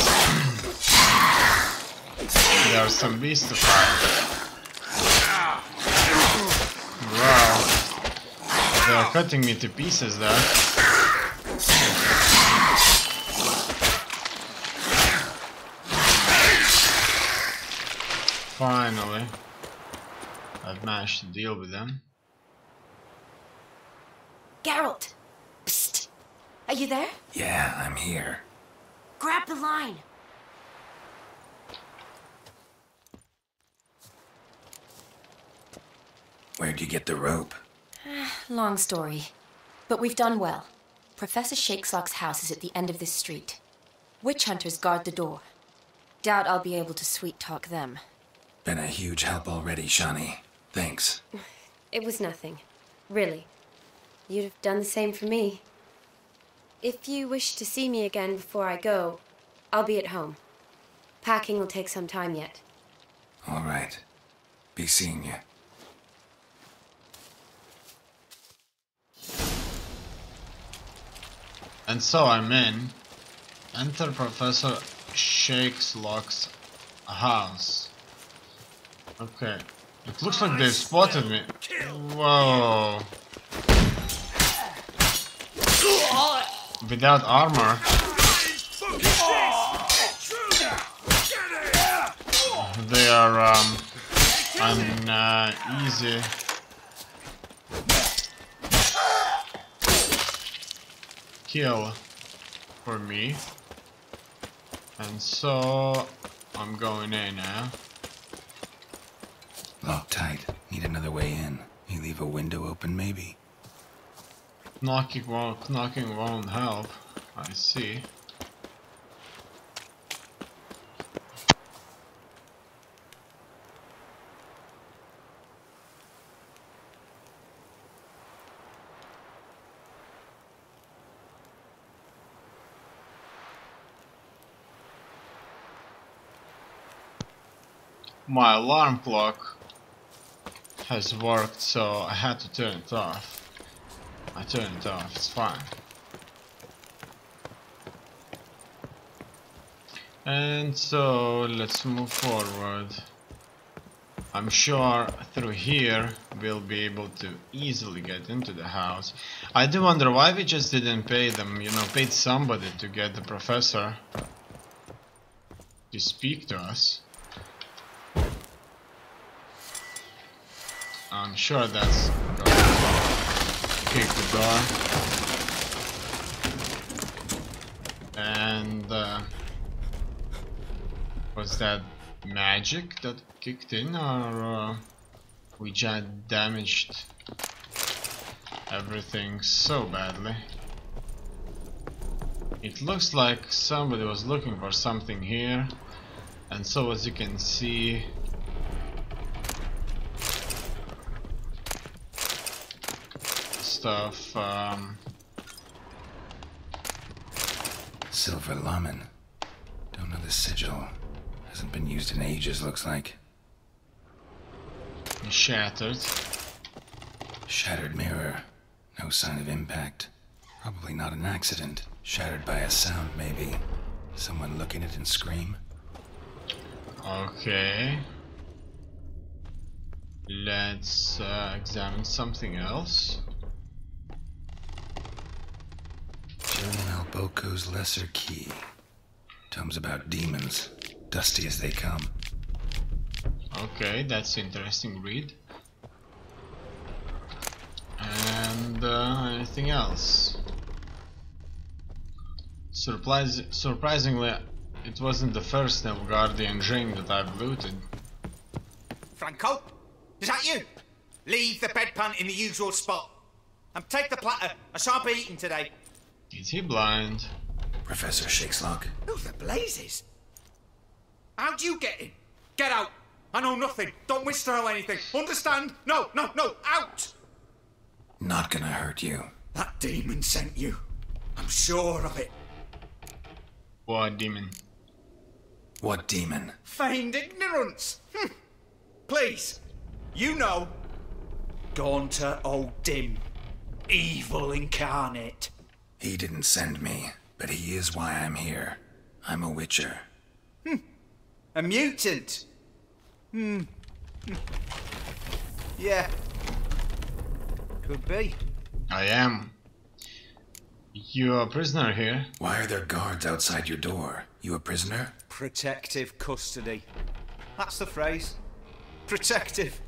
there are some beasts to fight. Wow, they are cutting me to pieces there. Finally, I've managed to deal with them. Geralt! Psst! Are you there? Yeah, I'm here. Grab the line! Where'd you get the rope? Long story. But we've done well. Professor Shakesock's house is at the end of this street. Witch hunters guard the door. Doubt I'll be able to sweet-talk them. Been a huge help already, Shani. Thanks. It was nothing. Really. You'd have done the same for me. If you wish to see me again before I go, I'll be at home. Packing will take some time yet. All right. Be seeing you. And so I'm in. Enter Professor Shakesock's house. Okay. It looks like they've spotted me. Whoa. Without armor. They are uneasy. Kill for me. And so I'm going in now. Lock tight. Need another way in. You leave a window open, maybe? Knocking won't help. I see. My alarm clock has worked, so I had to turn it off. I turned it off, it's fine. And so let's move forward. I'm sure through here we'll be able to easily get into the house. I do wonder why we just didn't pay them, you know, paid somebody to get the professor to speak to us. I'm sure that's going to kick the door. And Was that magic that kicked in, or we just damaged everything so badly? It looks like somebody was looking for something here, and so as you can see, stuff. Silver Lamen. Don't know the sigil. Hasn't been used in ages, looks like. Shattered. Shattered mirror. No sign of impact. Probably not an accident. Shattered by a sound, maybe. Someone look in it and scream. Okay. Let's examine something else. Julian Alboco's Lesser Key. Tomes about demons. Dusty as they come. Okay, that's interesting read. And anything else? Surprisingly, it wasn't the first Nilfgaardian dream that I've looted. Franco? Is that you? Leave the bedpan in the usual spot. And take the platter. I shan't be eating today. Is he blind? Professor Shakeslock. Who the blazes? How'd you get in? Get out! I know nothing. Don't wish to know anything. Understand? No, no, no! Out! Not gonna hurt you. That demon sent you. I'm sure of it. What demon? What demon? Feigned ignorance. Please. You know. Gaunter O'Dim. Evil incarnate. He didn't send me, but he is why I'm here. I'm a witcher. A mutant. Yeah. Could be. I am. You're a prisoner here. Why are there guards outside your door? You a prisoner? Protective custody. That's the phrase. Protective.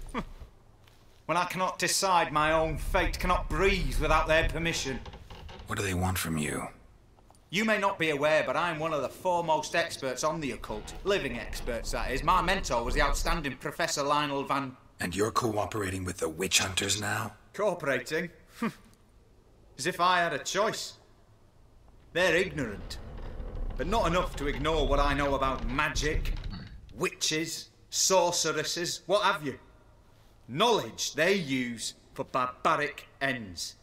When I cannot decide my own fate, cannot breathe without their permission. What do they want from you? You may not be aware, but I'm one of the foremost experts on the occult. Living experts, that is. My mentor was the outstanding Professor Lionel Van... And you're cooperating with the witch hunters now? Cooperating? As if I had a choice. They're ignorant, but not enough to ignore what I know about magic, witches, sorceresses, what have you. Knowledge they use for barbaric ends.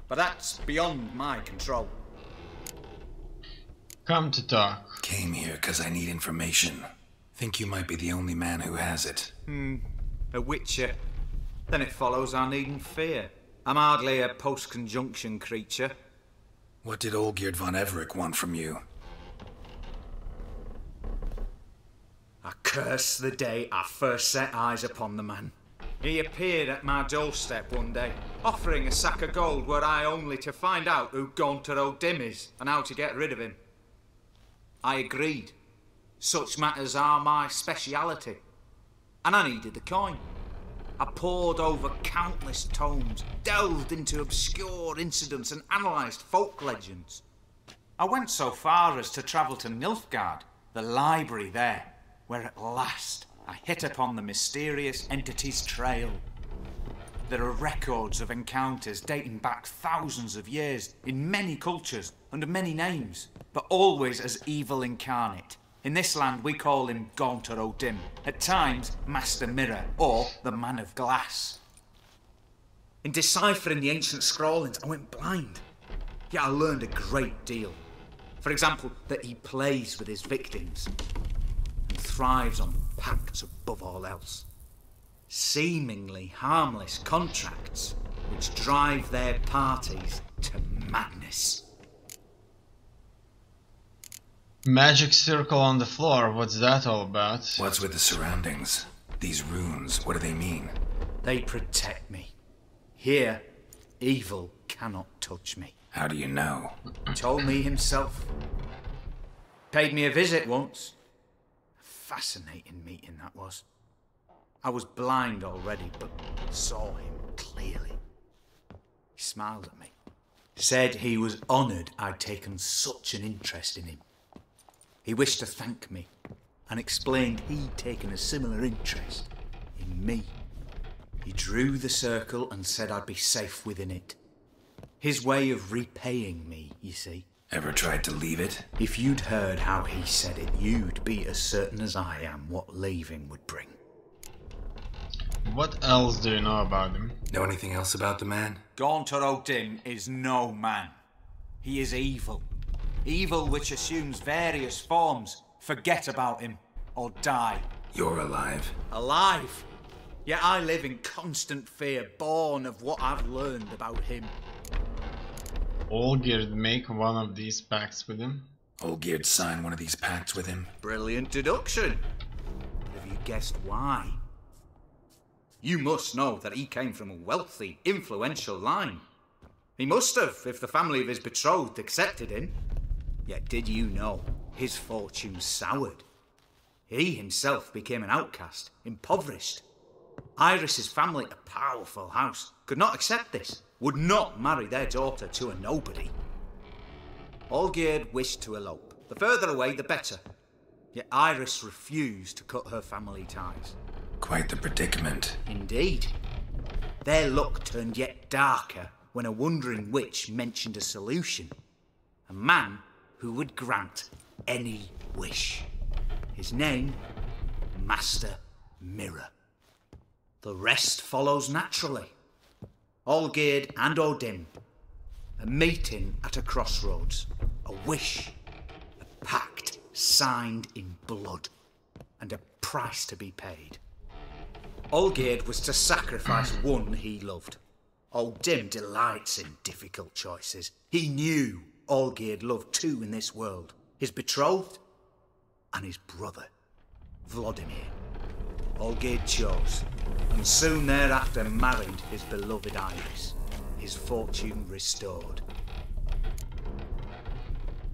But that's beyond my control. Come to talk. Came here because I need information. Think you might be the only man who has it. A witcher. Then it follows I needn't fear. I'm hardly a post-conjunction creature. What did Olgierd von Everec want from you? I curse the day I first set eyes upon the man. He appeared at my doorstep one day, offering a sack of gold were I only to find out who Gaunter O'Dim is and how to get rid of him. I agreed. Such matters are my speciality. And I needed the coin. I pored over countless tomes, delved into obscure incidents and analysed folk legends. I went so far as to travel to Nilfgaard, the library there, where at last I hit upon the mysterious entity's trail. There are records of encounters dating back thousands of years in many cultures, under many names, but always as evil incarnate. In this land we call him Gaunter O'Dim, at times Master Mirror, or the Man of Glass. In deciphering the ancient scrawlings I went blind, yet I learned a great deal. For example, that he plays with his victims and thrives on pacts above all else. Seemingly harmless contracts which drive their parties to madness. Magic circle on the floor, what's that all about? What's with the surroundings? These runes, what do they mean? They protect me. Here, evil cannot touch me. How do you know? Told me himself. Paid me a visit once. A fascinating meeting that was. I was blind already, but saw him clearly. He smiled at me. Said he was honoured I'd taken such an interest in him. He wished to thank me, and explained he'd taken a similar interest in me. He drew the circle and said I'd be safe within it. His way of repaying me, you see. Ever tried to leave it? If you'd heard how he said it, you'd be as certain as I am what leaving would bring. What else do you know about him? Know anything else about the man? Gaunter O'Dim is no man. He is evil. Evil which assumes various forms. Forget about him, or die. You're alive. Alive? Yet I live in constant fear, born of what I've learned about him. Olgierd make one of these pacts with him? Olgierd sign one of these pacts with him? Brilliant deduction. But have you guessed why? You must know that he came from a wealthy, influential line. He must have, if the family of his betrothed accepted him. Yet did you know his fortune soured? He himself became an outcast, impoverished. Iris's family, a powerful house, could not accept this, would not marry their daughter to a nobody. Olgierd wished to elope. The further away, the better. Yet Iris refused to cut her family ties. Quite the predicament. Indeed. Their luck turned yet darker when a wandering witch mentioned a solution. A man who would grant any wish. His name, Master Mirror. The rest follows naturally. Olgierd and O'Dim, a meeting at a crossroads, a wish, a pact signed in blood, and a price to be paid. Olgierd was to sacrifice one he loved. O'Dim delights in difficult choices. He knew Olgierd loved two in this world, his betrothed and his brother, Vladimir. Olgierd chose, and soon thereafter married his beloved Iris, his fortune restored.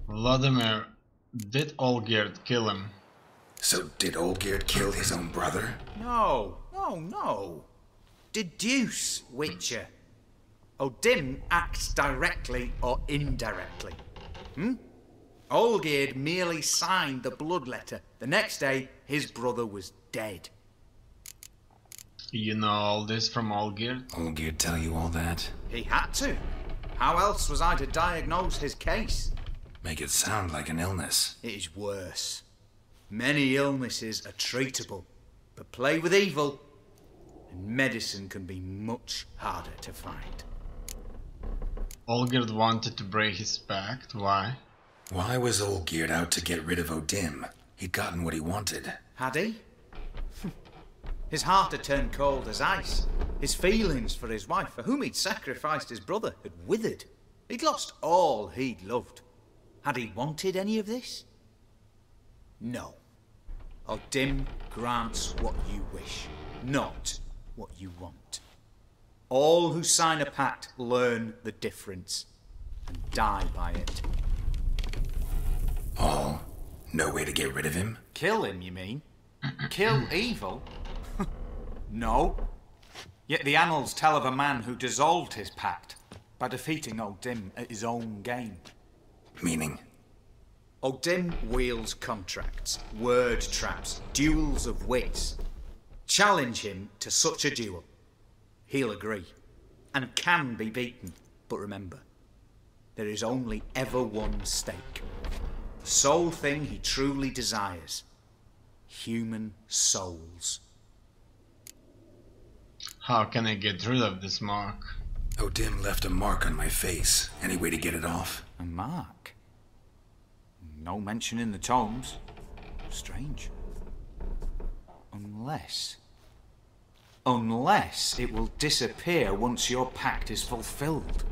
Vladimir, did Olgierd kill him? So did Olgierd kill his own brother? No. Deduce, Witcher. O'Dim acts directly or indirectly. Olgierd merely signed the blood letter. The next day, his brother was dead. You know all this from Olgierd? Olgierd tell you all that? He had to. How else was I to diagnose his case? Make it sound like an illness. It is worse. Many illnesses are treatable, but play with evil, and medicine can be much harder to find. Olgierd wanted to break his pact. Why? Why was Olgierd out to get rid of O'Dim? He'd gotten what he wanted. Had he? His heart had turned cold as ice. His feelings for his wife, for whom he'd sacrificed his brother, had withered. He'd lost all he'd loved. Had he wanted any of this? No. O'Dim grants what you wish, not what you want. All who sign a pact learn the difference and die by it. All? No way to get rid of him? Kill him, you mean? Kill evil? No. Yet the annals tell of a man who dissolved his pact by defeating O'Dim at his own game. Meaning? O'Dim wields contracts, word traps, duels of wits. Challenge him to such a duel. He'll agree, and can be beaten. But remember, there is only ever one stake. The sole thing he truly desires. Human souls. How can I get rid of this mark? O'Dim left a mark on my face. Any way to get it off? A mark? No mention in the tomes. Strange. Unless it will disappear once your pact is fulfilled.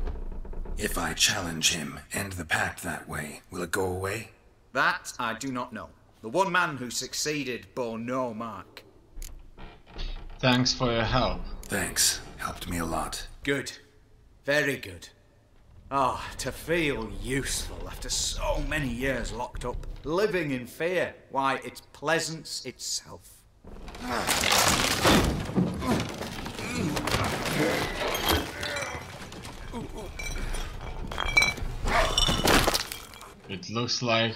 If I challenge him, end the pact that way, will it go away? That I do not know. The one man who succeeded bore no mark. Thanks for your help. Thanks. Helped me a lot. Good. Very good. Oh, to feel useful after so many years locked up, living in fear. Why, it's pleasance itself. It looks like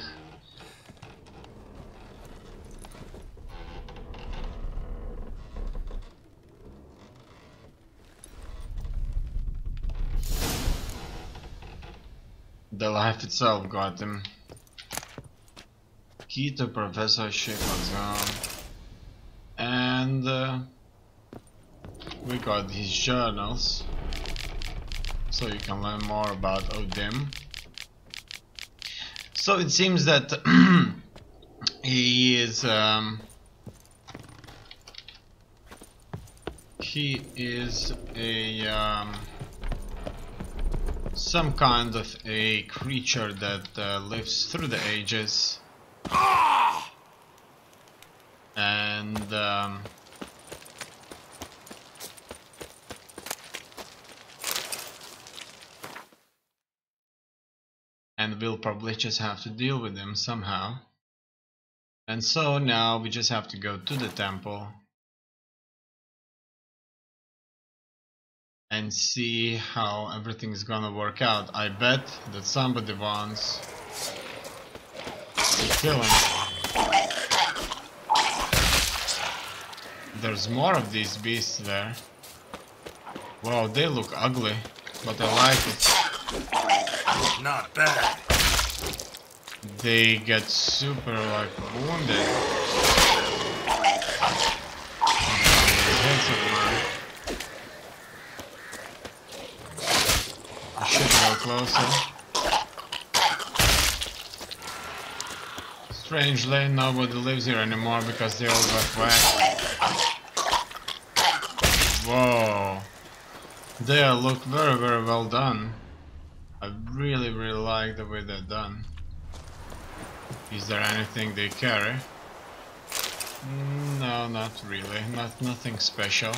The life itself got him. Key to professorship was gone. And we got his journals, so you can learn more about Odim. So it seems that he is a some kind of a creature that lives through the ages, and we'll probably just have to deal with him somehow. And so now we just have to go to the temple and see how everything's gonna work out. I bet that somebody wants to kill him. There's more of these beasts there. Wow, they look ugly, but I like it. Not bad. They get super like wounded. I should go closer. Strangely, nobody lives here anymore because they all got whacked. Whoa. They look very, very well done. I really, really like the way they're done. Is there anything they carry? No, not really. Nothing special.